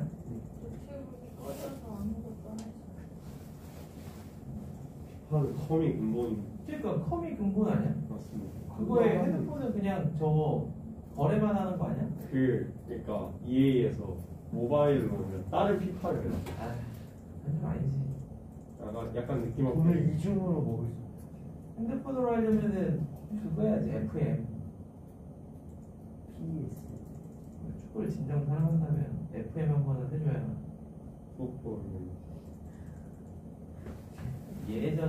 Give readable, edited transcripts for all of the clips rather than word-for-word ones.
노트북이 꺼져서 아무것도 안 했어. 한 컴이 근본. 그러니까 컴이 근본 아니야? 맞습니다. 그거에 핸드폰은 그냥 저 거래만 하는 거 아니야? 그러니까 EA에서 모바일로 그냥 다른 피파를 해요. 아, 그건 아니지. 약간 느낌 없게. 돈을 이중으로 먹을 수. 핸드폰으로 하려면은 그거 해야지. FM. PS. 축구를 진정 사랑한다면 FM 한 번은 해줘야. 뽀뽀는.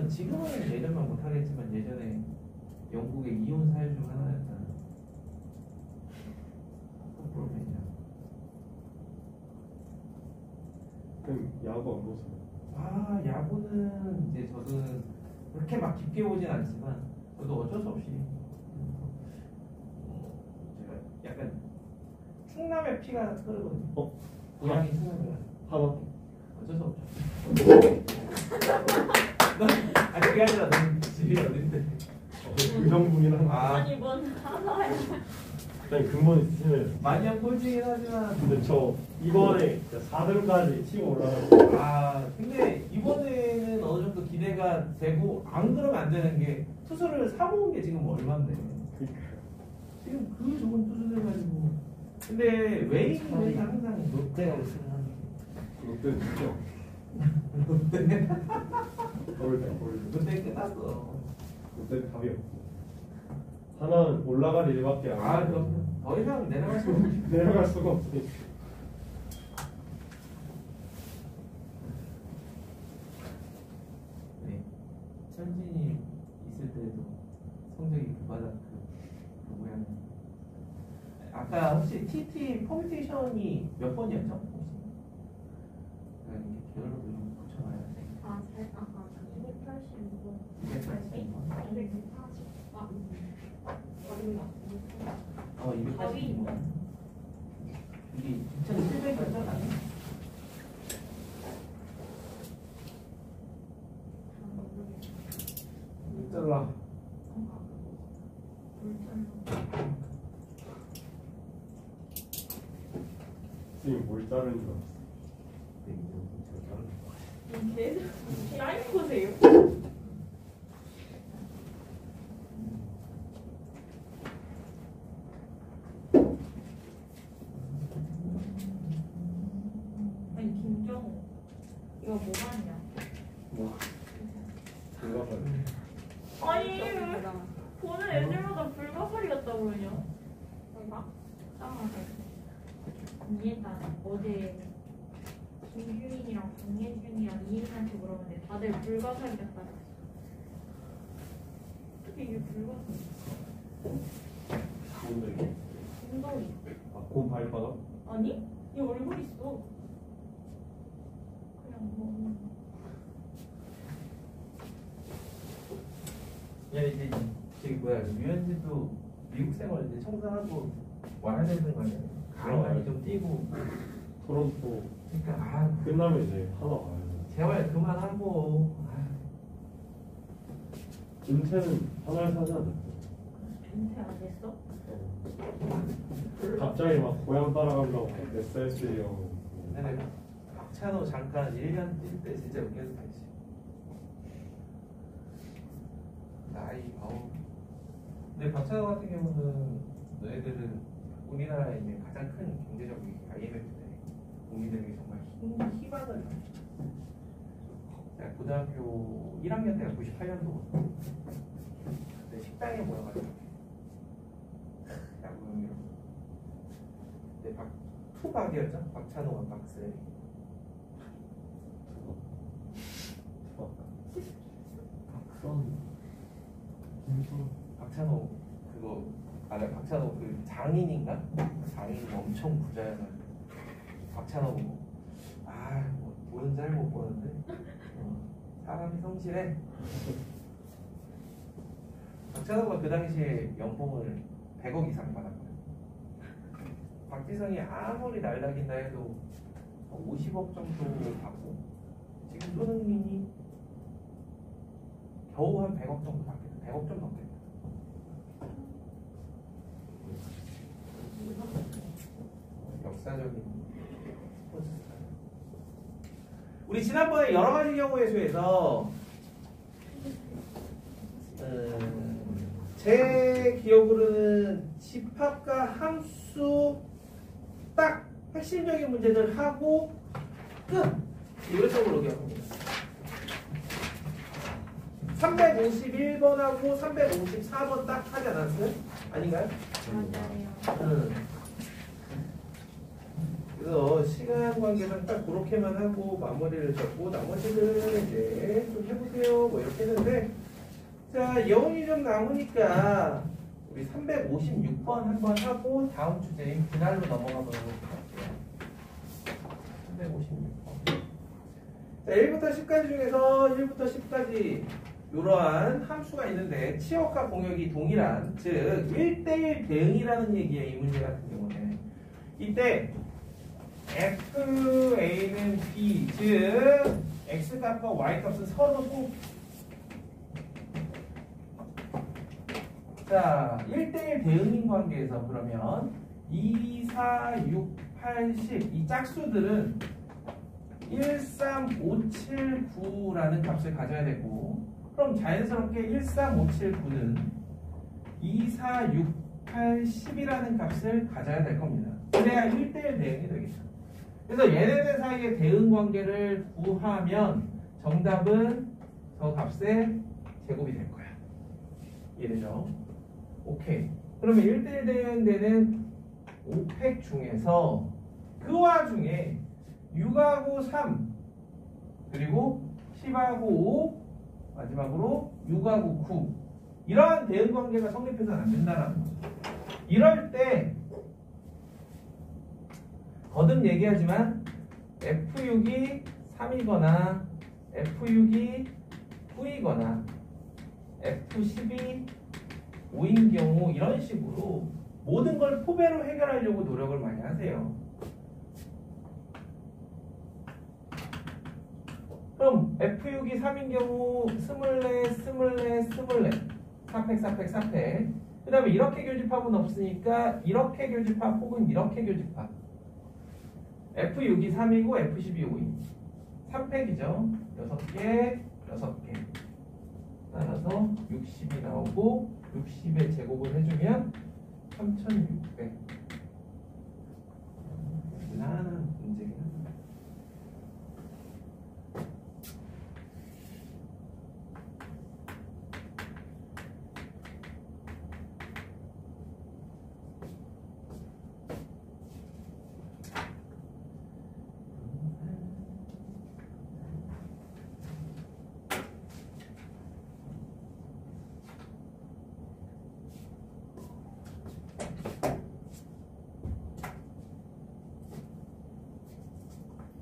지금은 예전만 못하겠지만 예전에 영국의 이혼 사유 중 하나였잖아. 풋볼맨이야. 그럼 야구 안 보세요? 아, 야구는 이제 저는 그렇게 막 깊게 보진 않지만 저도 어쩔 수 없이 제가 약간 충남의 피가 흐르거든요. 고향이 충남이라 하나. 어쩔 수 없죠. 아니 그게 아니라 넌 집이 어딘데? 그 형분이랑. 아니 뭔 하나야. 일단 근본 있으면. 마냥 꼴찌긴 하지만 근데 저 이번에 4등까지 치고 올라가고. 근데 이번에는 어느 정도 기대가 되고 안 그러면 안 되는 게 투수를 사모은 게 지금 얼마인데 지금 그 좋은 투수들 가지고 근데 웨이는 항상 롯데가 우승하는. 롯데 진짜. 롯데 롯데 끝났어. 롯데 답이 없고. 하나는 올라갈 일밖에 안. 그럼 더 이상 내려갈 수 없지. 내려갈 수가 없으니까. 네. 천진이 있을 때도 성적이 그 바닥 그 모양. 아까 혹시 TT 퍼뮤테이션이 몇 번이었죠? 혹시? 제가 이렇게 기억으로 좀 붙여놔야 돼. 아, 285번. 285번. 240. 아, 아닌가? 280번. 이게 2,700번 아니야? 잘라. 지금 뭘 자르는 줄 알았어. 계속 사이코세요? 아니 김정우 이거 뭐 하냐? 뭐? 올라가요. 아니 왜 보는 애들마다 불가사리였다고 그러냐? 내가? 짱하게 이해다. 어제 김규린이랑 강예준이랑 이인한테 물어봤는데 다들 불가사리였다. 어떻게 이게 불가사리? 뭔데? 김도희. 곰 발바닥? 아니? 얘 얼굴 있어. 그냥 뭐. 야 이제 저기 뭐야 유현진도 미국 생활 이제 청산하고 와야 되는 거 아니야? 가만히 좀 뛰고 토론토 그러니까 끝나면 이제 하나 와요. 재활 그만하고 은퇴는 하나에서 하지 않았어? 은퇴 안 했어? 갑자기 막 고향 따라가려고 SSA 형. 근데 박찬호 잠깐 1년 뛸 때 진짜 웃겼었지. 나이 근데 박찬호 같은 경우는 너희들은 우리나라에 있는 가장 큰 경제적 위기 IMF 때 국민들이 정말 희망을 내가 고등학교 1학년 때가 98년도거든. 그때 식당에 모여가지고 야구용이로 그때 투박이었죠? 박찬호와 박스레이. 박찬호 그거 알아요? 박찬호 그 장인인가? 장인 엄청 부자여가지고 박찬호 보고 뭐 보는 잘 못 보는데 사람이 성실해. 박찬호가 그 당시에 연봉을 100억 이상 받았거든. 박지성이 아무리 날라긴다 해도 50억 정도 받고 지금 손흥민이 겨우 한 100억 정도 받겠다. 100억 좀 넘겠다. 역사적인 스포츠 스타. 우리 지난번에 여러 가지 경우의 수에서 제 기억으로는 집합과 함수 딱 핵심적인 문제들 하고 끝! 이런 식으로 기억합니다. 351번하고 354번 딱 하지 않았어요? 아닌가요? 맞아요. 그래서 시간 관계상 딱 그렇게만 하고 마무리를 잡고 나머지를 이제 좀 해보세요. 뭐 이렇게 했는데 자, 여운이 좀 남으니까 우리 356번 한번 하고 다음 주제인 분할로 넘어가 보도록 할게요. 356번. 자, 1부터 10까지 중에서 1부터 10까지 이러한 함수가 있는데 치역과 공역이 동일한 즉 1대1 대응이라는 얘기예요. 이 문제 같은 경우는 이때 FA는 B 즉 X값과 Y값은 서로 자 1대1 대응인 관계에서 그러면 2, 4, 6, 8, 10 이 짝수들은 1, 3, 5, 7, 9라는 값을 가져야 되고 그럼 자연스럽게 1, 3, 5, 7, 9는 2, 4, 6, 8, 10이라는 값을 가져야 될 겁니다. 그래야 1대1 대응이 되겠죠. 그래서 얘네들 사이의 대응 관계를 구하면 정답은 저 값의 제곱이 될 거야. 이해되죠? 오케이. 그러면 1대1 대응되는 5팩 중에서 그 와중에 6하고 3 그리고 10하고 5 마지막으로 6하고 9 이러한 대응 관계가 성립해서는 안 된다는 거죠. 이럴 때 거듭 얘기하지만 F6이 3이거나 F6이 9이거나 F10이 5인 경우 이런 식으로 모든 걸 포배로 해결하려고 노력을 많이 하세요. 그럼 F6이 3인 경우 24, 4팩, 4팩, 4팩 그 다음에 이렇게 교집합은 없으니까 이렇게 교집합 혹은 이렇게 교집합 F6이 3이고 F12이 5인 3팩이죠. 6개, 6개 따라서 60이 나오고 60의 제곱을 해주면 3600 무난한 문제긴 합니다.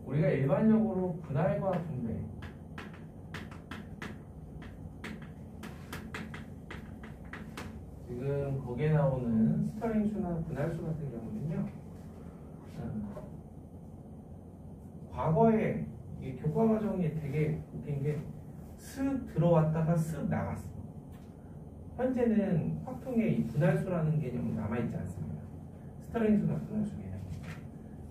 우리가 일반적으로 분할과 분배 지금 거기에 나오는 스터링수나 분할수 같은 경우는요 과거에 이 교과 과정이 되게 웃긴 게 쓱 들어왔다가 쓱 나갔어. 현재는 확통에 이 분할수라는 개념은 남아있지 않습니다. 스터링수나 분할수 개념.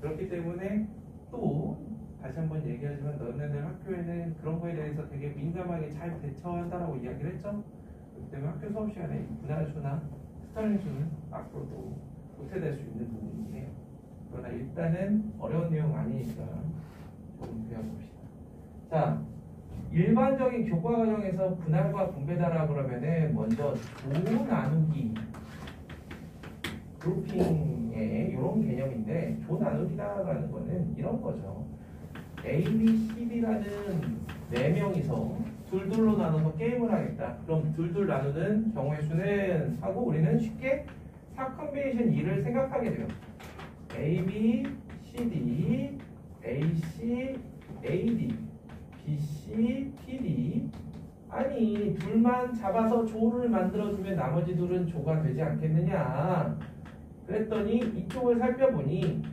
그렇기 때문에 또 다시 한번 얘기하지만 너네들 학교에는 그런 거에 대해서 되게 민감하게 잘 대처한다라고 이야기를 했죠. 그렇기 때문에 학교 수업 시간에 분할수나 스터링수는 앞으로도 도태될 수 있는 부분이에요. 그러나 일단은 어려운 내용 아니니까 조금 배워봅시다. 자, 일반적인 교과 과정에서 분할과 분배다라 그러면은 먼저 조 나누기 그룹핑의 이런 개념인데 조 나누기다라는 거는 이런 거죠. A, B, C, D라는 4명이서 둘둘로 나눠서 게임을 하겠다. 그럼 둘둘 나누는 경우의 수는 하고 우리는 쉽게 4컨비네이션 2를 생각하게 돼요. A, B, C, D, A, C, A, D, B, C, P, D 아니 둘만 잡아서 조를 만들어주면 나머지 둘은 조가 되지 않겠느냐. 그랬더니 이쪽을 살펴보니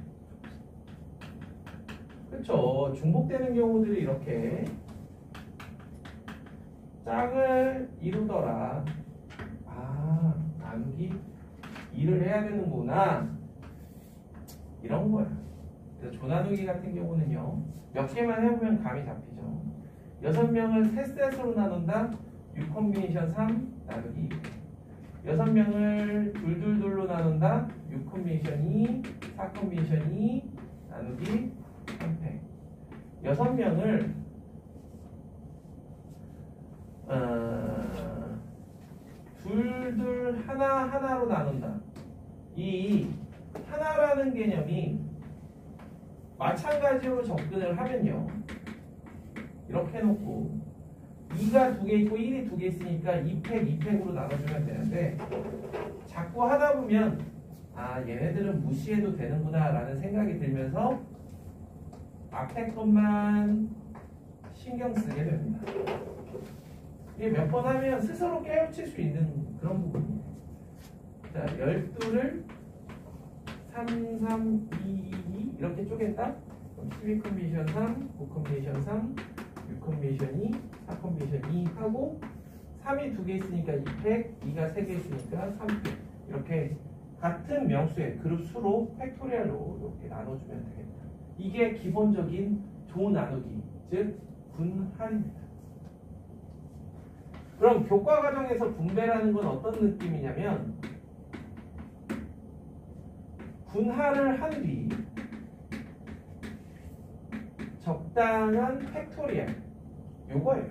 그렇죠. 중복되는 경우들이 이렇게 짝을 이루더라. 아, 나누기 2를 해야 되는구나. 이런 거야. 그래서 조나누기 같은 경우는요. 몇 개만 해보면 감이 잡히죠. 6명을 3셋으로 나눈다. 6콤비네이션 3 나누기 2. 6명을 둘둘둘로 나눈다. 6콤비네이션 2, 4콤비네이션 2 나누기 3팩. 6명을 둘둘 하나로 나눈다. 이 하나라는 개념이 마찬가지로 접근을 하면요. 이렇게 해놓고 2가 2개 있고 1이 2개 있으니까 2팩, 2팩으로 나눠주면 되는데 자꾸 하다 보면 아 얘네들은 무시해도 되는구나 라는 생각이 들면서 앞에 것만 신경 쓰게 됩니다. 이게 몇 번 하면 스스로 깨우칠 수 있는 그런 부분이에요. 자, 12를 3, 3, 2, 2 이렇게 쪼갠다? 그럼 12콤비네이션 3, 9콤비네이션 3, 6콤비네이션 2, 4콤비네이션 2 하고 3이 2개 있으니까 2팩, 2가 3개 있으니까 3팩 이렇게 같은 명수의 그룹 수로 팩토리얼로 이렇게 나눠주면 되겠다. 이게 기본적인 조 나누기, 즉 분할입니다. 그럼 교과 과정에서 분배라는 건 어떤 느낌이냐면 분할을 한 뒤 적당한 팩토리얼 요거예요.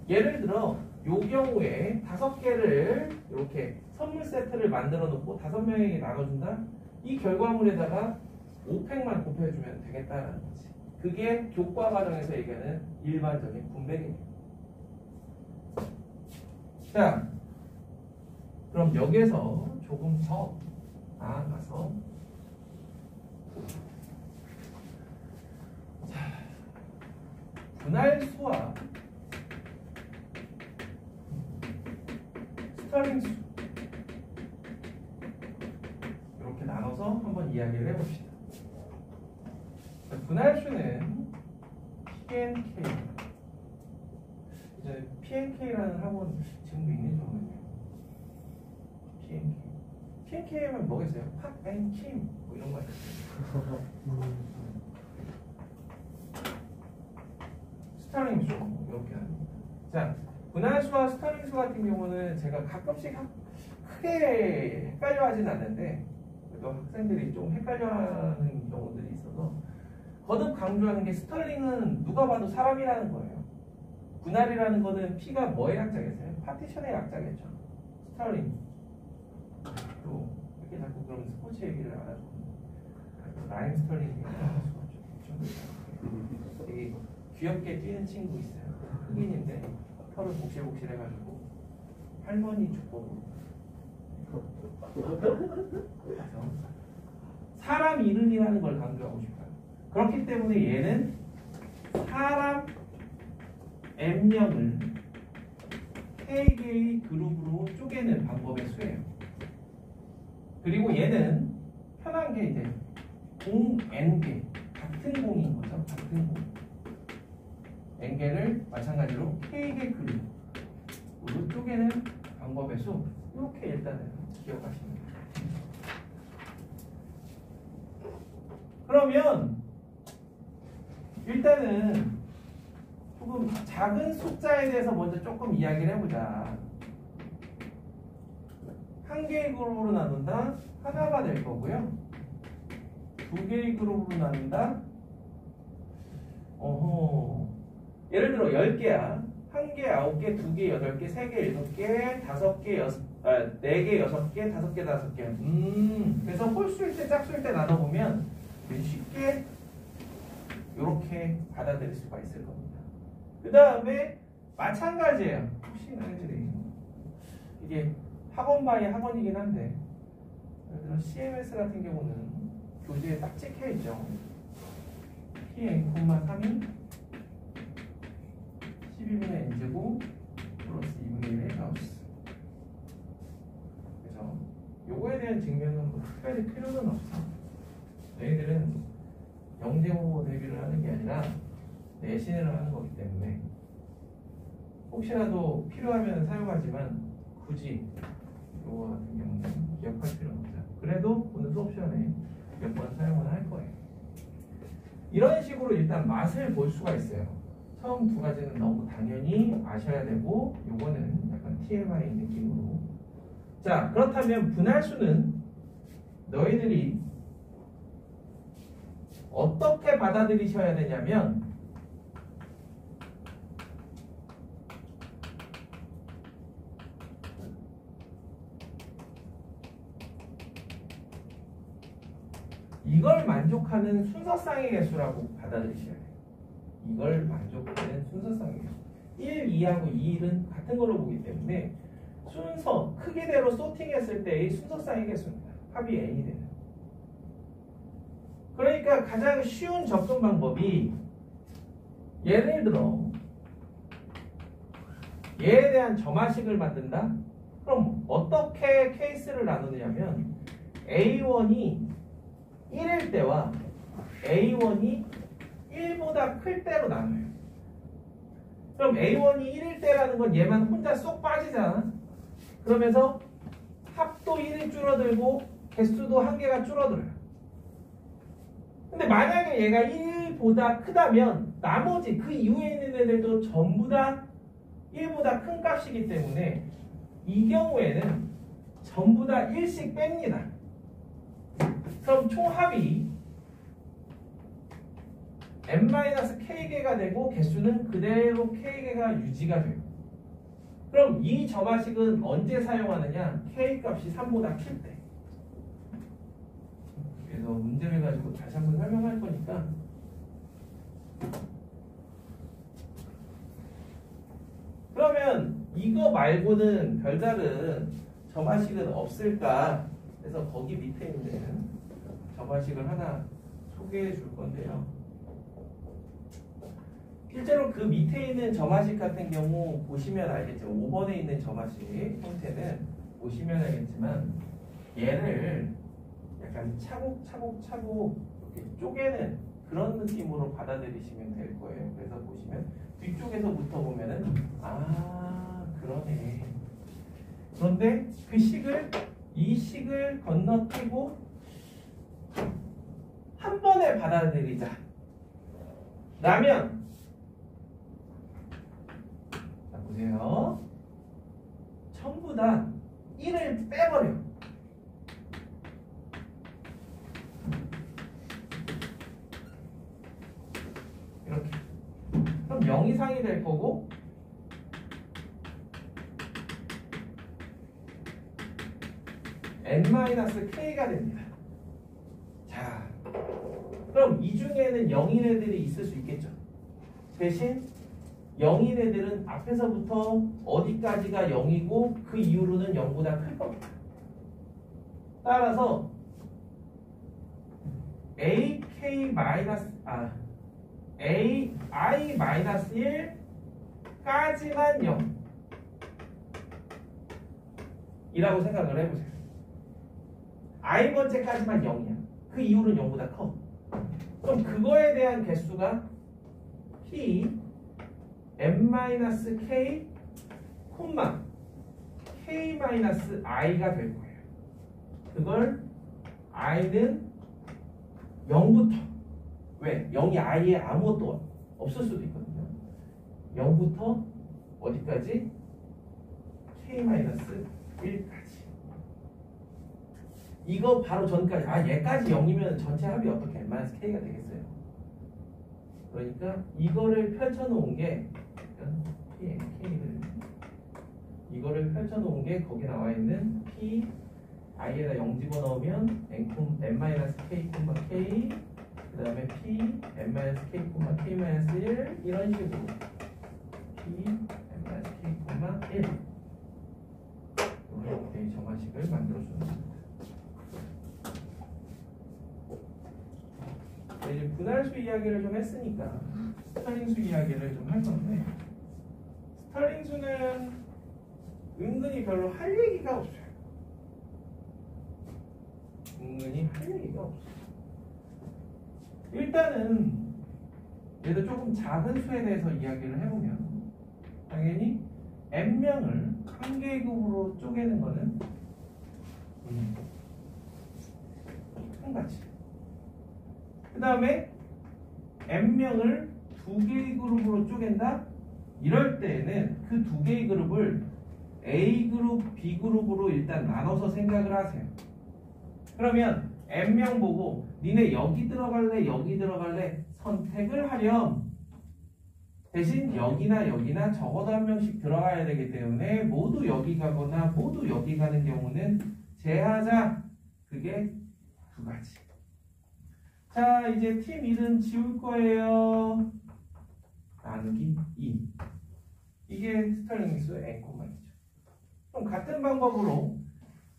예를 들어 요 경우에 5개를 이렇게 선물 세트를 만들어 놓고 5명에게 나눠준다. 이 결과물에다가 5팩만 곱해주면 되겠다라는 거지. 그게 교과 과정에서 얘기하는 일반적인 분배 개념. 자, 그럼 여기에서 조금 더 나아가서 분할수와 스터링수 이렇게 나눠서 한번 이야기를 해봅시다. 분할수는 P&K 이제 P&K라는 학원 지금도 있는지 모르겠네요. P&K면 뭐겠어요? 팝앤킴 뭐 이런 거 있어요. 스터링수 이렇게 합니다. 자, 분할수와 스터링수 같은 경우는 제가 가끔씩 크게 헷갈려하진 않는데 그래도 학생들이 좀 헷갈려하는 경우들이 있어서 거듭 강조하는 게 스터링은 누가 봐도 사람이라는 거예요. 분할이라는 거는 P가 뭐의 약자겠어요? 파티션의 약자겠죠. 스터링. 또 이렇게 자꾸 그럼 스포츠 얘기를 안 하죠. 라임 스터링 얘기를 할 수가 없죠. 되게 귀엽게 뛰는 친구 있어요. 흑인인데 털을 복실복실 해가지고 할머니 주법으로 사람 이름이라는 걸 강조하고 싶어요. 그렇기 때문에 얘는 사람 M명을 K개의 그룹으로 쪼개는 방법의 수예요. 그리고 얘는 편한 게 이제 공 N개 같은 공인 거죠. 같은 공 N개를 마찬가지로 K개 그룹으로 쪼개는 방법의 수 이렇게 일단은 기억하시면 돼요. 그러면 일단은 조금 작은 숫자에 대해서 먼저 조금 이야기를 해보자. 한 개의 그룹으로 나눈다 하나가 될 거고요. 두 개의 그룹으로 나눈다 예를 들어 10개야. 1개, 9개, 2개, 8개, 3개, 7개, 5개, 4개, 6개, 5개, 5개. 그래서 홀수일 때 짝수일 때 나눠보면 쉽게 이렇게 받아들일 수가 있을 겁니다. 그 다음에 마찬가지예요. 혹시나 애들이 이게 학원 바이 학원이긴 한데 예를 들어 CMS 같은 경우는 교재에 딱 찍혀있죠. Pn,3이 12분의 n제곱 플러스 2분의 1의 가우스. 그래서 요거에 대한 증명은 뭐 특별히 필요는 없어. 너희들은 영재호 대비를 하는 게 아니라 내신을 하는 거기 때문에 혹시라도 필요하면 사용하지만 굳이 요거 같은 경우는 기억할 필요는 없어요. 그래도 오늘 수업 시간에 몇 번 사용을 할 거예요. 이런 식으로 일단 맛을 볼 수가 있어요. 처음 두 가지는 너무 당연히 아셔야 되고 요거는 약간 TMI 느낌으로. 자, 그렇다면 분할수는 너희들이 어떻게 받아들이셔야 되냐면 이걸 만족하는 순서쌍의 개수라고 받아들이셔야 돼요. 이걸 만족하는 순서쌍의 개수. 1, 2하고 2, 1은 같은 걸로 보기 때문에 순서, 크기대로 소팅했을 때의 순서쌍의 개수입니다. 합이 n이 되는. 그러니까 가장 쉬운 접근 방법이 예를 들어 얘에 대한 점화식을 만든다? 그럼 어떻게 케이스를 나누느냐면 A1이 1일 때와 A1이 1보다 클 때로 나눠요. 그럼 A1이 1일 때라는 건 얘만 혼자 쏙 빠지잖아. 그러면서 합도 1이 줄어들고 개수도 1개가 줄어들어요. 근데 만약에 얘가 1보다 크다면 나머지 그 이후에 있는 애들도 전부 다 1보다 큰 값이기 때문에 이 경우에는 전부 다 1씩 뺍니다. 그럼 총합이 n-k개가 되고 개수는 그대로 k개가 유지가 돼요. 그럼 이 점화식은 언제 사용하느냐? k값이 3보다 클 때. 그래서 문제를 가지고 다시 한번 설명할 거니까 그러면 이거 말고는 별다른 점화식은 없을까? 그래서 거기 밑에 있는 점화식을 하나 소개해 줄 건데요. 실제로 그 밑에 있는 점화식 같은 경우 보시면 알겠죠. 5번에 있는 점화식 형태는 보시면 알겠지만 얘를 약간 차곡차곡 이렇게 쪼개는 그런 느낌으로 받아들이시면 될 거예요. 그래서 보시면 뒤쪽에서부터 보면은 그러네. 그런데 그 식을 이 식을 건너뛰고 한 번에 받아들이자 라면 자 보세요. 전부 다 1을 빼버려. 이렇게. 그럼 0 이상이 될 거고 n-k가 됩니다. 자, 그럼 이 중에는 0인 애들이 있을 수 있겠죠. 대신 0인 애들은 앞에서부터 어디까지가 0이고 그 이후로는 0보다 클 겁니다. 따라서 ai-1까지만 0 이라고 생각을 해보세요. i번째까지만 0이야. 그 이후로는 0보다 커. 그럼 그거에 대한 개수가 p n-k 콤마 k-i가 될 거예요. 그걸 i는 0부터 왜? 0이 i에 아무것도 없을 수도 있거든요. 0부터 어디까지? k-1까지. 이거 바로 전까지 얘까지 0이면 전체 합이 어떻게 n-k가 되겠어요? 그러니까 이거를 펼쳐놓은 게 p-k를 이거를 펼쳐놓은 게 거기 나와 있는 p i에다 0 집어넣으면 n-k, k 그 다음에 p n-k, k-1 이런 식으로 p n-k, 1 이렇게 정화식을 만들어주는 겁니다. 이제 분할수 이야기를 좀 했으니까 스타링수 이야기를 좀 할 건데 스타링수는 은근히 별로 할 얘기가 없어요. 은근히 할 얘기가 없어요. 일단은 얘도 조금 작은 수에 대해서 이야기를 해보면 당연히 n명을 한 개의 grup으로 쪼개는 거는 큰 가치. 그 다음에 n명을 두 개의 그룹으로 쪼갠다? 이럴 때에는 그 두 개의 그룹을 A그룹, B그룹으로 일단 나눠서 생각을 하세요. 그러면 n명 보고 니네 여기 들어갈래, 여기 들어갈래 선택을 하렴. 대신 여기나 여기나 적어도 한 명씩 들어가야 되기 때문에 모두 여기 가거나 모두 여기 가는 경우는 제하자. 그게 두 가지. 자, 이제 팀 1은 지울 거예요. 나누기 2. 이게 스털링수 n,2죠. 그럼 같은 방법으로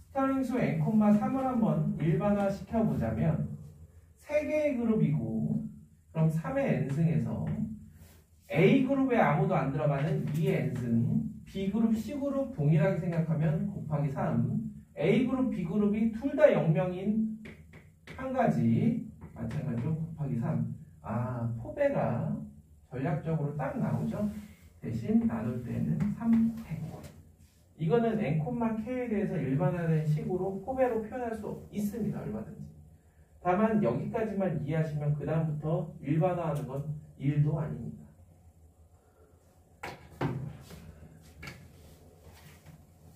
스털링수 n,3을 한번 일반화 시켜보자면 3개의 그룹이고 그럼 3의 n승에서 A그룹에 아무도 안 들어가는 2의 n승, B그룹, C그룹 동일하게 생각하면 곱하기 3, A그룹, B그룹이 둘 다 0명인 한 가지 마찬가지로 곱하기 3. 아, 포배가 전략적으로 딱 나오죠. 대신 나눌 때는 3팩. 이거는 n,k에 대해서 일반화된 식으로 포배로 표현할 수 있습니다. 얼마든지. 다만 여기까지만 이해하시면 그 다음부터 일반화하는 건 일도 아닙니다.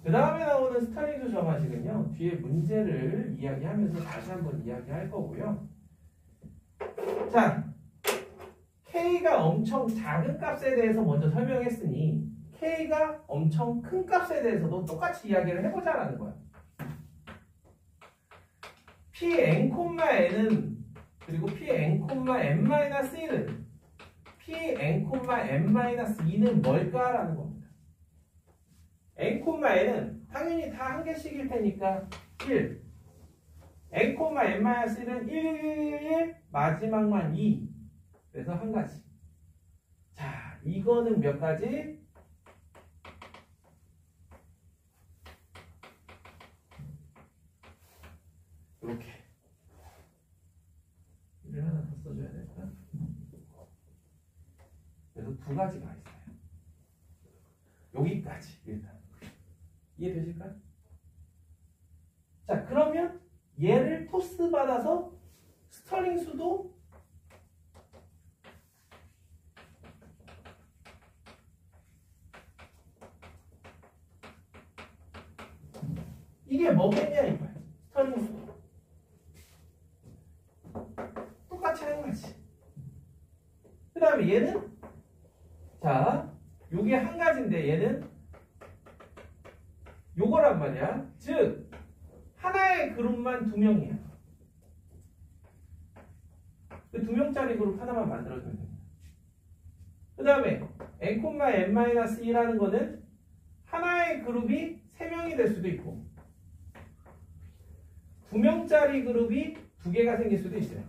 그 다음에 나오는 스털링수 정화식은요. 뒤에 문제를 이야기하면서 다시 한번 이야기할 거고요. 자, K가 엄청 작은 값에 대해서 먼저 설명했으니 K가 엄청 큰 값에 대해서도 똑같이 이야기를 해보자라는 거야. Pn,n은 그리고 Pn,n-1은 Pn,n-2는 뭘까라는 겁니다. n,n은 당연히 다 한 개씩일 테니까 1. n,n-1은 1, 마지막만 2. 그래서 한 가지. 자, 이거는 몇 가지? 이렇게. 이를 하나 더 써줘야 될까? 그래서 두 가지가 있어요. 여기까지 일단. 이해되실까요? 자, 그러면 얘를 토스 받아서 스털링 수도 이게 뭐겠냐 이거야. 스털링 수 똑같이 하는 거지. 그 다음에 얘는 자, 요게 한 가지인데 얘는 요거란 말이야. 즉 하나의 그룹만 2명이야. 그 2명짜리 그룹 하나만 만들어주면 됩니다. 그 다음에 n,n-1라는 거는 하나의 그룹이 3명이 될 수도 있고 2명짜리 그룹이 2개가 생길 수도 있어요.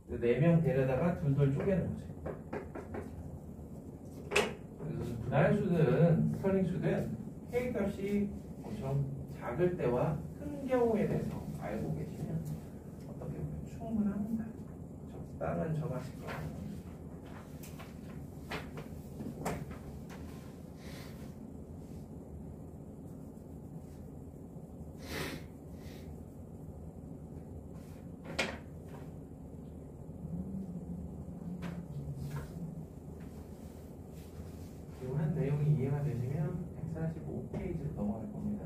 이렇게 4명 데려다가 둘둘 쪼개는 거죠. 그래서 분할 수든 스털링 수든 K 값이 엄청 작을 때와 큰 경우에 대해서 알고 계시면 어떻게 보면 충분합니다. 적당한 정하실 거예요. 이런 내용이 이해가 되시면 145페이지로 넘어갈 겁니다.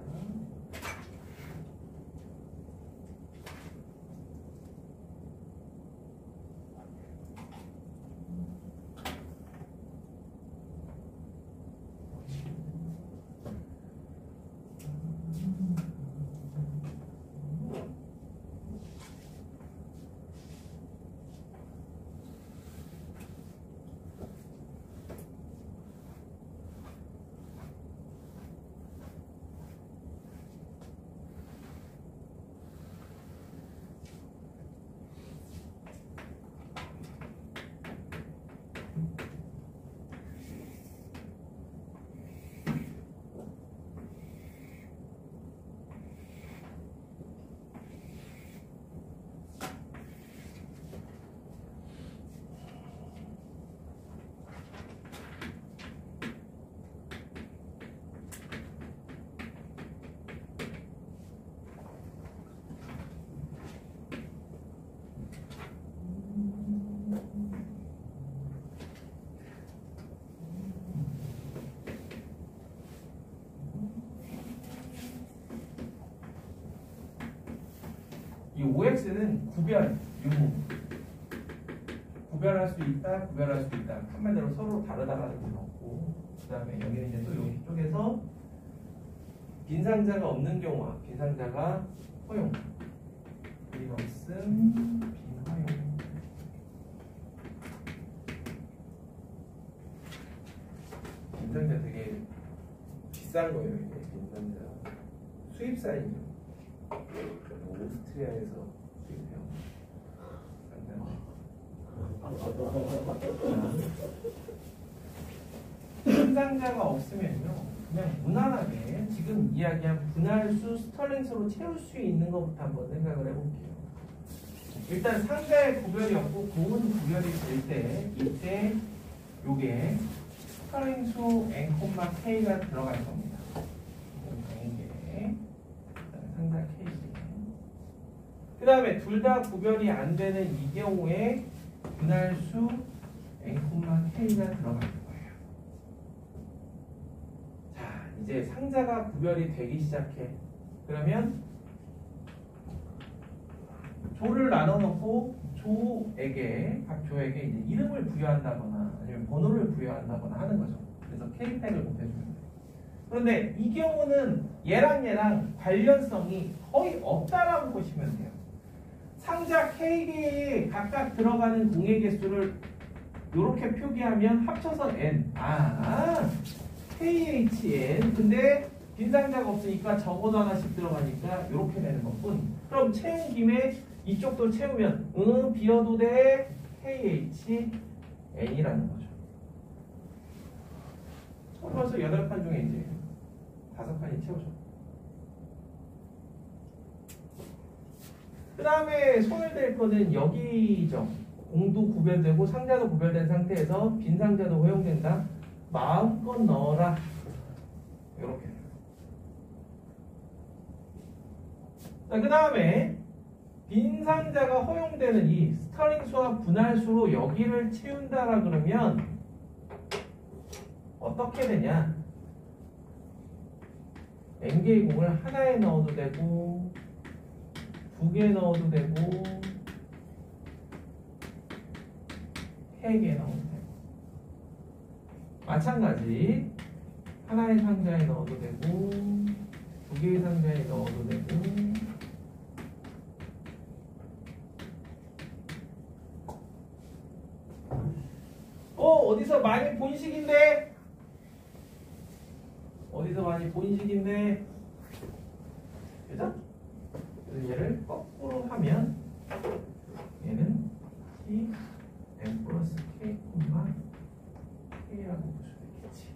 이 OX는 구별, 유무. 구별할 수 있다, 구별할 수 있다. 한마디로 서로 다르다라는 게 없고, 그 다음에 여기는 이제 또 여기 쪽에서 빈상자가 없는 경우와 빈상자가 허용. 빈 없음, 빈 허용. 빈상자 되게 비싼 거예요, 이게 빈상자. 수입사이죠. 오스트리아에서 수입해요. 빈상자가 없으면요, 그냥 무난하게 지금 이야기한 분할수 스털링수로 채울 수 있는 것부터 한번 생각을 해볼게요. 일단 상자의 구별이 없고 고은 구별이 될 때, 이때 요게 스털링수 n, k가 들어갈 겁니다. 상자 k. 그 다음에 둘 다 구별이 안 되는 이 경우에 분할수 n, k가 들어갈 거예요. 자, 이제 상자가 구별이 되기 시작해. 그러면 조를 나눠놓고 조에게, 각 조에게 이제 이름을 부여한다거나 아니면 번호를 부여한다거나 하는 거죠. 그래서 K택을 곱해주는 거예요. 그런데 이 경우는 얘랑 관련성이 거의 없다라고 보시면 돼요. 상자 K개에 각각 들어가는 공의 개수를 이렇게 표기하면 합쳐서 N. KHN. 근데 빈상자가 없으니까 적어도 하나씩 들어가니까 이렇게 되는 것뿐. 그럼 채운 김에 이쪽도 채우면 비어도 돼 KHN이라는 거죠. 벌써 8칸 중에 이제 5칸이 채워져. 그 다음에 손을 댈 거는 여기죠. 공도 구별되고 상자도 구별된 상태에서 빈 상자도 허용된다. 마음껏 넣어라. 이렇게. 자, 그 다음에 빈 상자가 허용되는 이 스털링수와 분할수로 여기를 채운다라 그러면 어떻게 되냐? n개의 공을 하나에 넣어도 되고 2개 넣어도 되고 3개 넣어도 되고 마찬가지 하나의 상자에 넣어도 되고 2개의 상자에 넣어도 되고 어디서 많이 본 식인데? 어디서 많이 본 식인데? 그죠? 그래서 얘를 거꾸로 하면 얘는 T n 플러스 K, K라고 볼 수도 있겠지.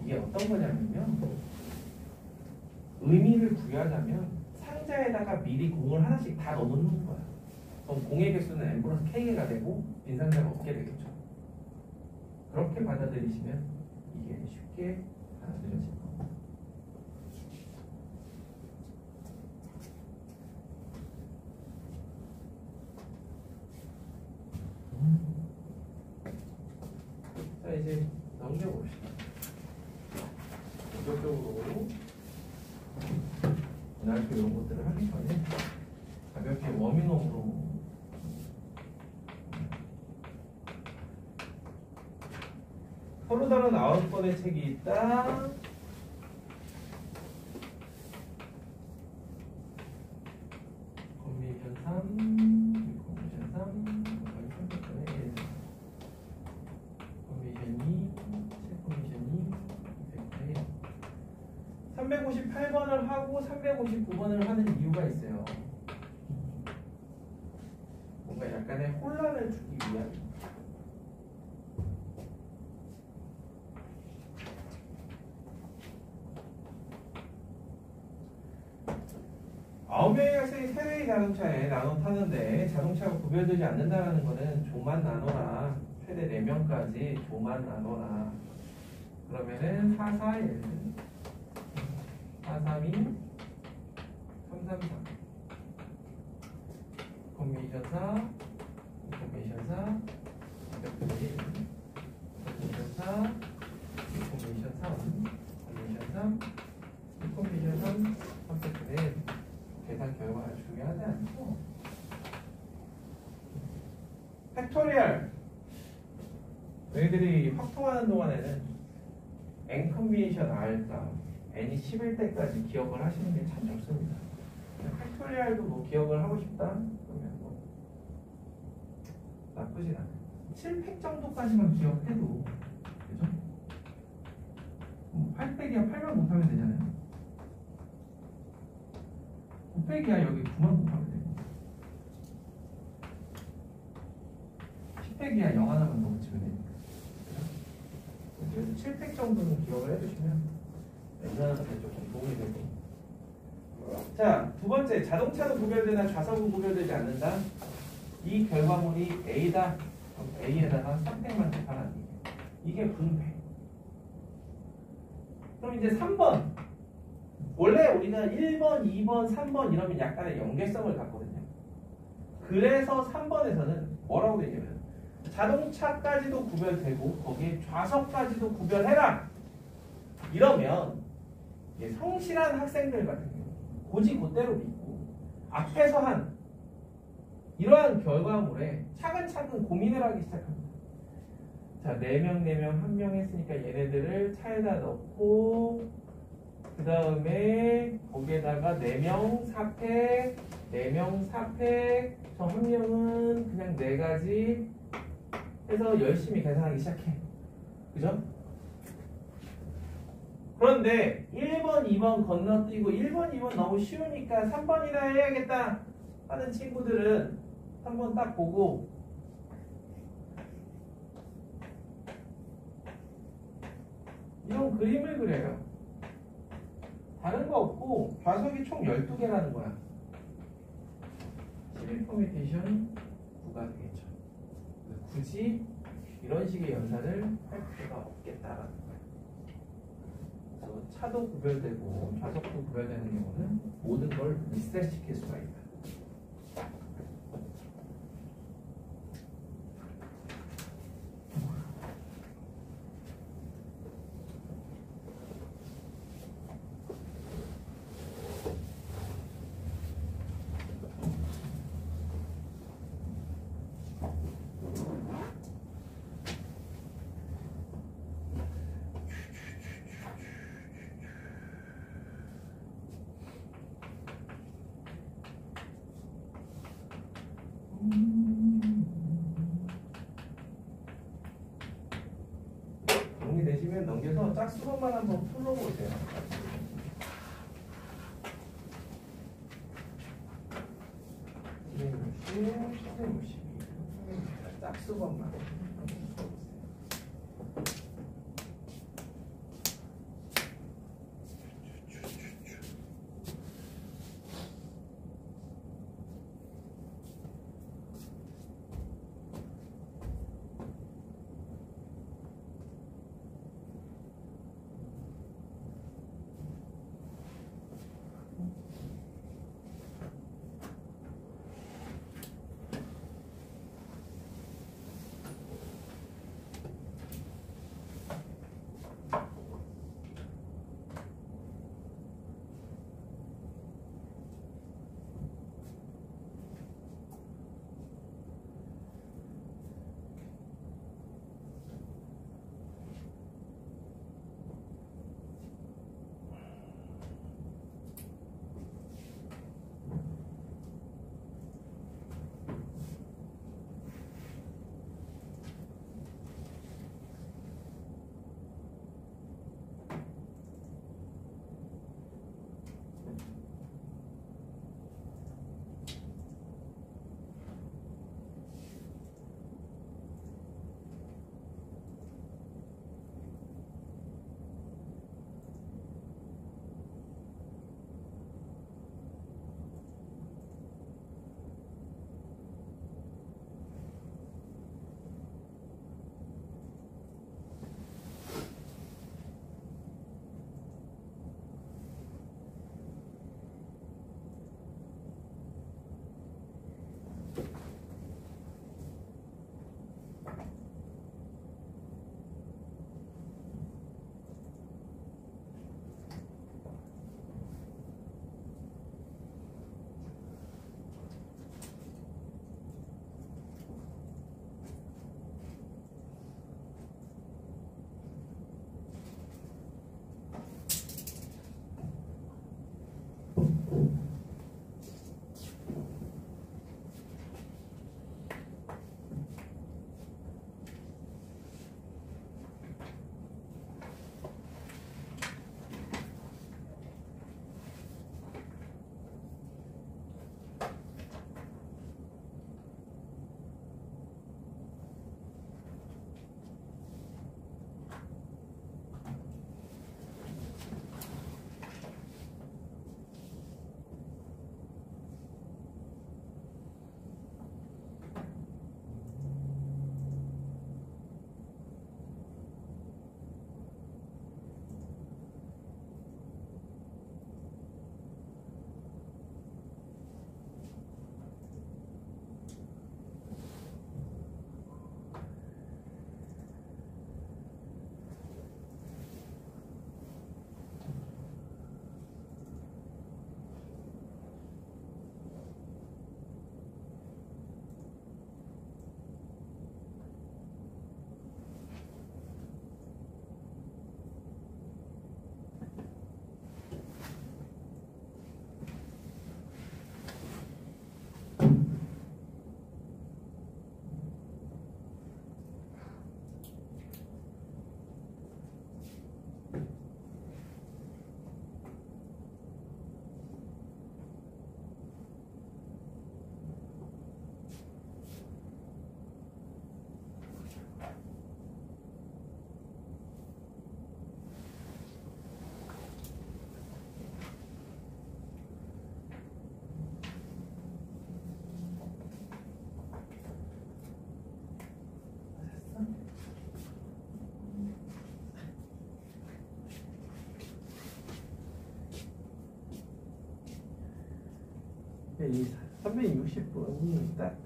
이게 어떤 거냐면요, 의미를 부여하자면 상자에다가 미리 공을 하나씩 다 넣어놓는 거야. 그럼 공의 개수는 n 플러스 k가 되고 빈상자가 없게 되겠죠. 그렇게 받아들이시면 이게 쉽게 받아들여질 겁니다. 자, 이제 넘겨봅시다. 본격적으로 분할수 이런 것들을 하기 전에 가볍게 워밍업으로 서로 다른 9권의 책이 있다. 컨비션 3, 컨비션 3, 컨비션 2, 컨비션 2, 358번을 하고 359번을 하는 이유가 있어요. 뭔가 약간의 혼란을 주기 위한. 아홉 명의 학생이 세 대의 자동차에 나눠 타는데 자동차가 구별되지 않는다는 것은 조만 나눠라. 최대 4명까지 조만 나눠라. 그러면은 441, 432, 333. 컨비션 4, 컨비션 4, 컨비션 1, 컨비션 4, 컨비션 3, 컨비션 3, 컨비션 중요하지 않고 팩토리얼 너희들이 확통하는 동안에는 n 컨비네이션 r가 n이 11대까지 기억을 하시는 게 참 좋습니다. 팩토리얼도 뭐 기억을 하고 싶다? 그러면 뭐 나쁘진 않아요. 7팩 정도까지만 기억해도 그죠? 8팩이야 8만 곱하면 되잖아요. 9팩이야 여기 9만 곱하면 되고 10팩이야 0 하나만 더 붙이면 되니까 그래서 7팩 정도는 기억을 해주시면 웬만한테 조금 도움이 되고. 자, 두 번째, 자동차도 구별되나 좌석은 구별되지 않는다. 이 결과물이 A다. 그럼 A에다가 3팩만 곱하라는 얘기예요. 이게 분팩. 그럼 이제 3번. 원래 우리가 1번, 2번, 3번 이러면 약간의 연계성을 갖거든요. 그래서 3번에서는 뭐라고 되냐면 자동차까지도 구별되고 거기에 좌석까지도 구별해라. 이러면 성실한 학생들 같은 경우 고지고대로 믿고 앞에서 한 이러한 결과물에 차근차근 고민을 하기 시작합니다. 자, 4명, 1명 했으니까 얘네들을 차에다 넣고 그 다음에 거기에다가 4명 4팩, 4명 4팩, 저 한 명은 그냥 4가지 해서 열심히 계산하기 시작해. 그죠? 그런데 1번, 2번 건너뛰고 1번, 2번 너무 쉬우니까 3번이나 해야겠다 하는 친구들은 3번 딱 보고 이런 그림을 그려요. 다른 거 없고 좌석이 총 12개라는 거야. 11 퍼뮤테이션 9가 되겠죠. 굳이 이런 식의 연산을 할 필요가 없겠다라는 거야. 차도 구별되고 좌석도 구별되는 경우는 모든 걸 리셋시킬 수가 있다. 정리되시면 넘겨서 짝수번만 한번 풀어보세요. 짝수번만 풀어보세요. 이 360번이 딱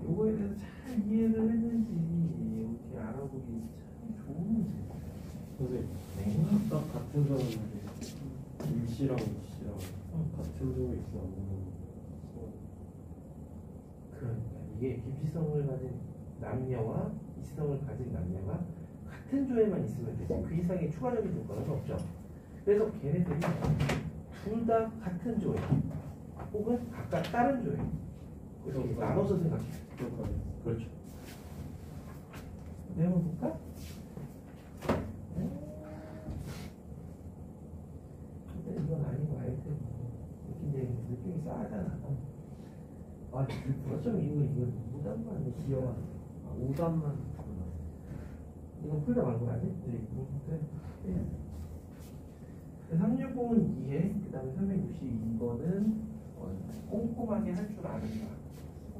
요거에 대해서 잘 이해를 했는지 이렇게 알아보기 참 좋은 문제. 선생님 네. 딱 같은 점인데 일시랑 일시랑 같은 점이 있어. 그러니까 이게 김시성을 가진 남녀와 이시성을 가진 남녀가 같은 조에만 있으면 되지 그 이상의 추가적인 조건은 없죠. 그래서 걔네들이 둘 다 같은 조에 혹은 각각 다른 조에 이렇게 나눠서 생각해. 그렇죠. 내용 볼까? 근데 이건 아니고 아이템 느낌이 싸하잖아. 아, 어쩜 이거 무단만 기억나. 아, 오답만 불렀어. 이건 풀다 말고 아직? 네, 네. 360은 이해, 그 다음에 362번은 꼼꼼하게 할 줄 아는가.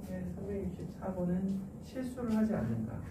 364번은 실수를 하지 않는가.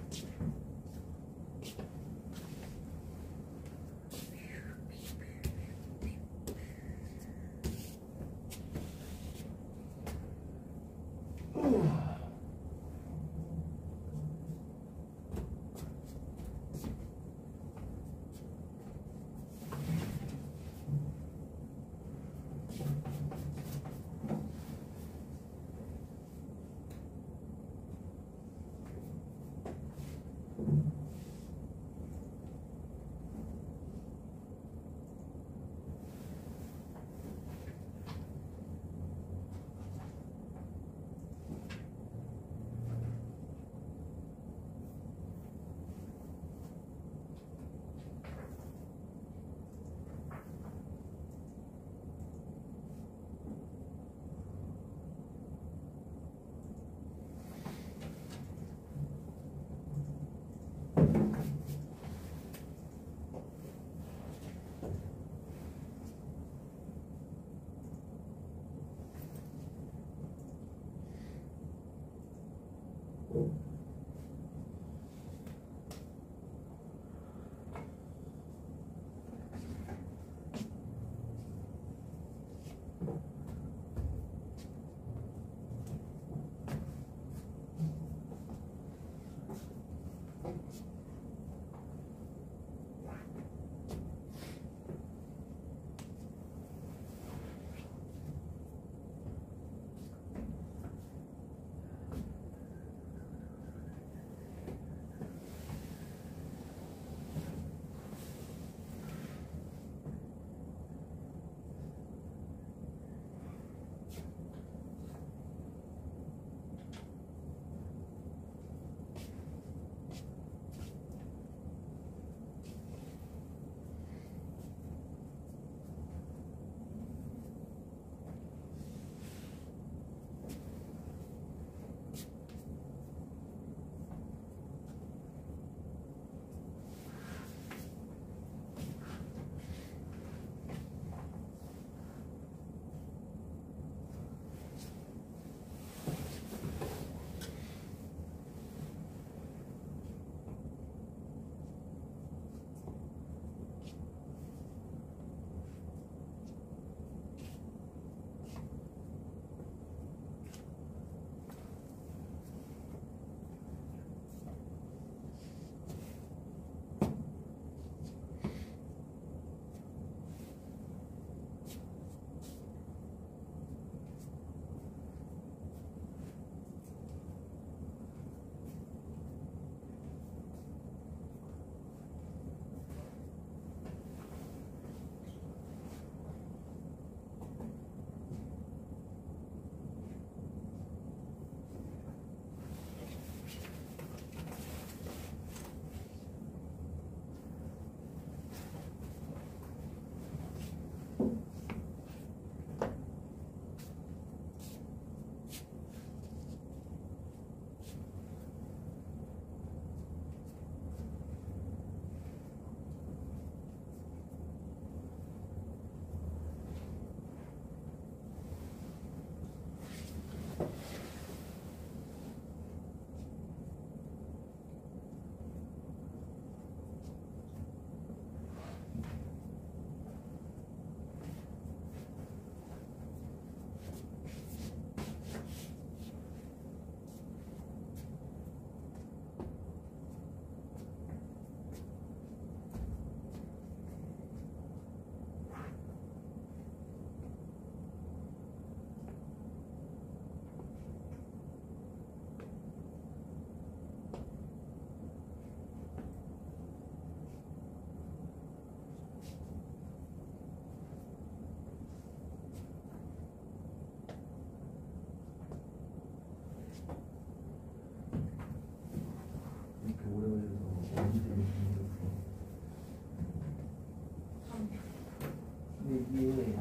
여기에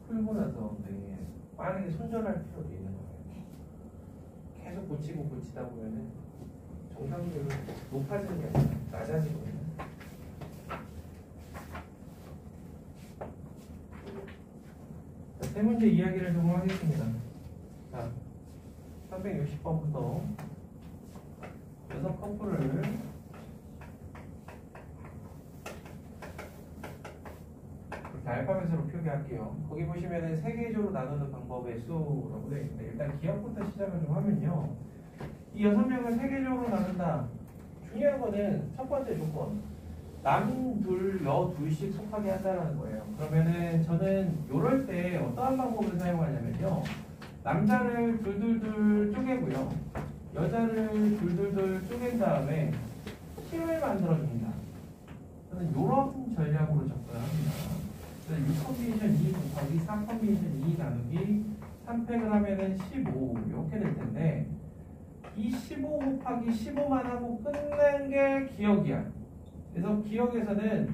풀고 나서 되게 빠르게 손절할 필요도 있는 거예요. 계속 고치다 보면은 정상률은 높아지는 게 아니라 낮아지거든요. 자, 세 문제 이야기를 좀 하겠습니다. 자, 360번부터 6커플을 알파벳으로 표기할게요. 거기 보시면은 세 개조로 나누는 방법의 수라고 되어 있는데 일단 기억부터 시작을 좀 하면요. 이 6명을 세 개조로 나눈다. 중요한 거는 첫 번째 조건. 남 둘, 여 둘씩 속하게 한다는 거예요. 그러면은 저는 요럴 때 어떠한 방법을 사용하냐면요. 남자를 둘둘둘 쪼개고요. 여자를 둘둘둘 쪼갠 다음에 팀을 만들어줍니다. 저는 요런 전략으로 접근을 합니다. 6컨비네이션 2 곱하기 4컨비네이션 2 나누기 3팩을 하면은 15 이렇게 될 텐데 이 15 곱하기 15만 하고 끝난 게 기억이야. 그래서 기억에서는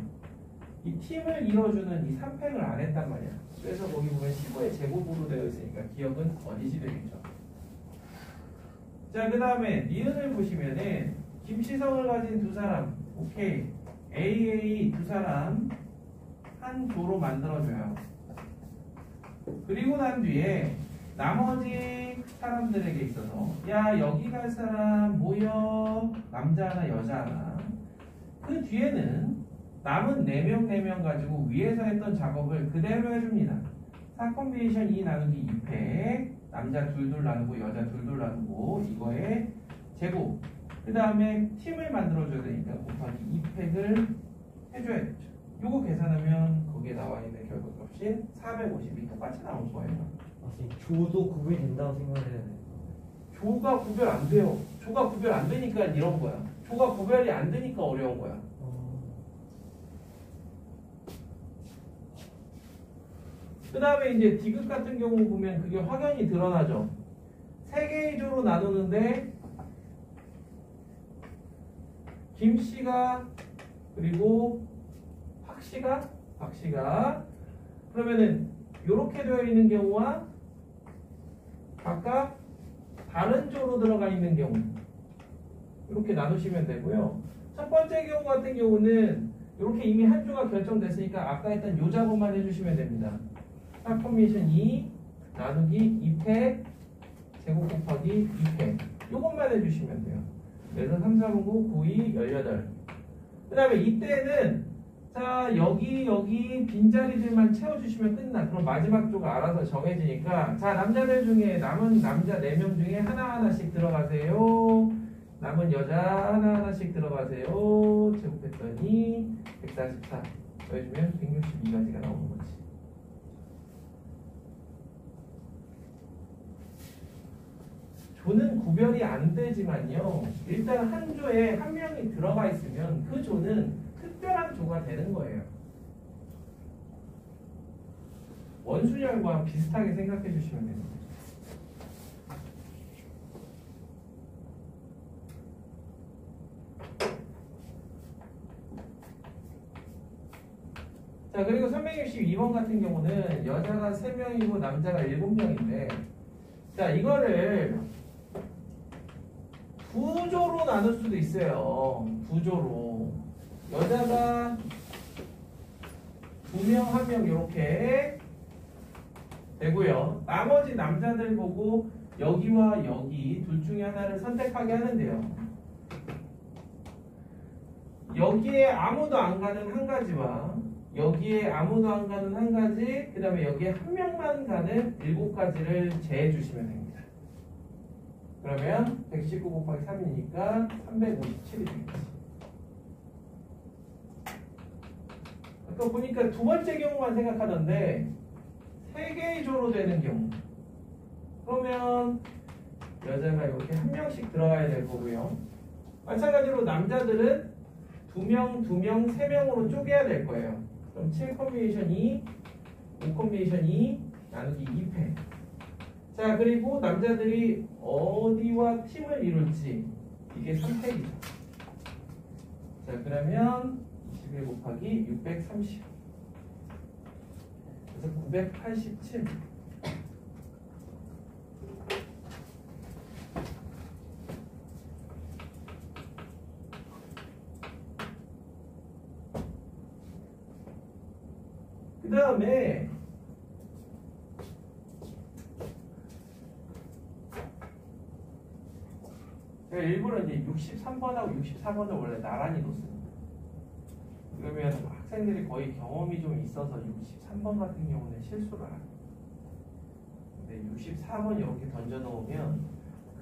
이 팀을 이뤄주는 이 3팩을 안 했단 말이야. 그래서 거기 보면 15의 제곱으로 되어 있으니까 기억은 어디지 되겠죠. 자, 그 다음에 니은을 보시면은 김시성을 가진 두 사람, 오케이, AA 두 사람 한 조로 만들어줘요. 그리고 난 뒤에 나머지 사람들에게 있어서 야 여기 갈 사람 모여. 남자 하나 여자 하나. 그 뒤에는 남은 4명 가지고 위에서 했던 작업을 그대로 해줍니다. 4컨비네이션 2 나누기 2팩 남자 둘둘 나누고 여자 둘둘 나누고 이거에 제곱 그 다음에 팀을 만들어줘야 되니까 곱하기 2팩을 해줘야겠죠. 요거 계산하면 거기에 나와 있는 결과값이 450이 똑같이 나올 거예요. 선생님 조도 구분이 된다고 생각을 해야 돼요. 조가 구별 안 돼요. 조가 구별 안 되니까 이런 거야. 조가 구별이 안 되니까 어려운 거야. 그 다음에 이제 디귿 같은 경우 보면 그게 확연히 드러나죠. 3개의 조로 나누는데 김씨가 그리고 박씨가 그러면은 이렇게 되어 있는 경우와 각각 다른 조로 들어가 있는 경우 이렇게 나누시면 되고요. 첫 번째 경우 같은 경우는 이렇게 이미 한 조가 결정됐으니까 아까 했던 요 작업만 해주시면 됩니다. 4컨비네이션 2 나누기 2팩 제곱 곱하기 2팩 요것만 해주시면 돼요. 그래서 3, 4, 9, 9, 2, 18. 그 다음에 이때는 자 여기 빈자리들만 채워주시면 끝나. 그럼 마지막 조가 알아서 정해지니까 자 남자들 중에 남은 남자 4명 중에 하나하나씩 들어가세요. 남은 여자 하나하나씩 들어가세요. 제곱했더니 144 더해주면 162가지가 나오는 거지. 조는 구별이 안 되지만요. 일단 한 조에 한 명이 들어가 있으면 그 조는 특별한 조가 되는 거예요. 원순열과 비슷하게 생각해 주시면 됩니다. 자, 그리고 362번 같은 경우는 여자가 3명이고 남자가 7명인데 자, 이거를 두 조로 나눌 수도 있어요. 두 조로. 여자가 2명, 1명 이렇게 되고요. 나머지 남자들 보고 여기와 여기 둘 중에 하나를 선택하게 하는데요. 여기에 아무도 안 가는 한 가지와 여기에 아무도 안 가는 한 가지, 그 다음에 여기에 한 명만 가는 7가지를 제해 주시면 됩니다. 그러면 119 곱하기 3이니까 357이 되겠지. 아까 보니까 두 번째 경우만 생각하던데 3개의 조로 되는 경우 그러면 여자가 이렇게 한 명씩 들어가야 될 거고요. 마찬가지로 남자들은 2명, 3명으로 쪼개야 될 거예요. 그럼 7컨비네이션 2, 5컨비네이션 2 나누기 2팩. 자, 그리고 남자들이 어디와 팀을 이룰지 이게 3팩이죠. 자, 그러면 21 곱하기 630. 그래서 987. 그 다음에 제가 일부러 이제 63번하고 64번을 원래 나란히 놓습니다. 그러면 학생들이 거의 경험이 좀 있어서 63번 같은 경우는 실수를 안 해요. 근데 64번 이렇게 던져 놓으면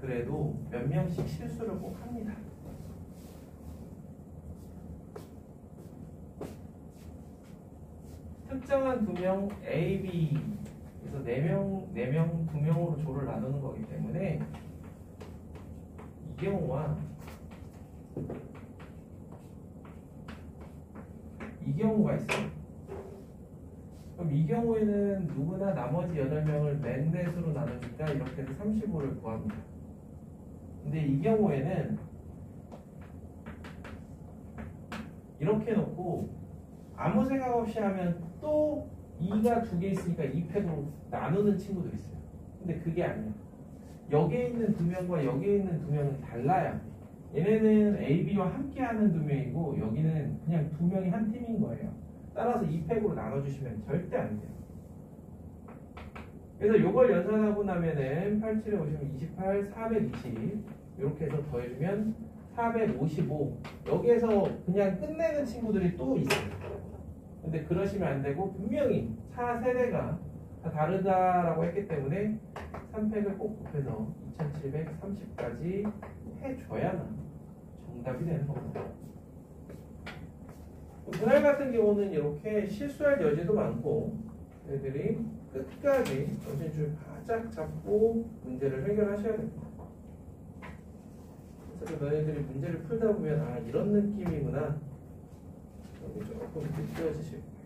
그래도 몇 명씩 실수를 꼭 합니다. 특정한 두 명 A, B 그래서 4명, 2명으로 조를 나누는 거기 때문에 이 경우와 이 경우가 있어요. 그럼 이 경우에는 누구나 나머지 8명을 맨넷으로 나누니까 이렇게 해서 35를 구합니다. 근데 이 경우에는 이렇게 놓고 아무 생각 없이 하면 또 2가 2개 있으니까 2팩으로 나누는 친구도 있어요. 근데 그게 아니에요. 여기에 있는 2명과 여기에 있는 2명은 달라요. 얘네는 A, B와 함께하는 2명이고 여기는 그냥 2명이 한 팀인 거예요. 따라서 2팩으로 나눠주시면 절대 안 돼요. 그래서 요걸 연산하고 나면은 87에 오시면 28, 420 이렇게 해서 더해주면 455 여기에서 그냥 끝내는 친구들이 또 있어요. 근데 그러시면 안 되고 분명히 차 세대가 다 다르다라고 했기 때문에 3팩을 꼭 곱해서 2730까지 해줘야만 정답이 되는 겁니다. 분할 같은 경우는 이렇게 실수할 여지도 많고 애들이 끝까지 정신줄 바짝 잡고 문제를 해결하셔야 됩니다. 그래서 너희들이 문제를 풀다 보면 아 이런 느낌이구나 여기 조금 느껴지실 거예요.